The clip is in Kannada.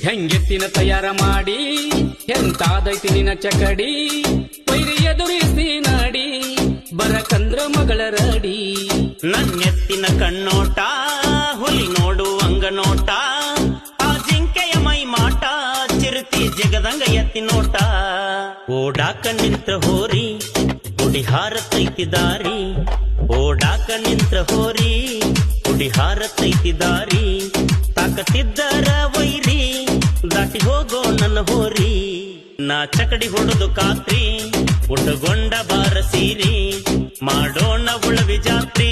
ಹೆಂಗೆತ್ತಿನ ತಯಾರ ಮಾಡಿ ಎಂತಾದೈತಿ ನಿನ್ನ ಚಕಡಿ ಪೈರಿ ಎದುರಿಸಿ ನಾಡಿ ಬರಕಂದ್ರ ಮಗಳ ರಡಿ. ನನ್ನೆತ್ತಿನ ಕಣ್ಣೋಟ ಹುಲಿ ನೋಡು ಅಂಗನೋಟ ಆ ಜಿಂಕೆಯ ಮೈ ಮಾಟ ಚಿರುತಿ ಜಗದಂಗ ಎತ್ತಿ ನೋಟ. ಓಡಾಕ ನಿಂತ್ರ ಹೋರಿ ಗುಡಿ ಹಾರತೈತಿ ದಾರಿ, ಓಡಾಕ ನಿಂತ್ರ ಹೋರಿ ಗುಡಿ ಹಾರತೈತಿ ದಾರಿ. ತಾಕತ್ತಿದ್ದರ ವೈರಿ ದಾಟಿ ಹೋಗೋ ನನ್ನ ಹೋರಿ, ನಾ ಚಕಡಿ ಹೊಡೆದು ಕಾತ್ರಿ ಉಟ್ಟುಗೊಂಡ ಬಾರ ಸೀರಿ ಮಾಡೋಣ ಉಳವಿ ಜಾತ್ರಿ.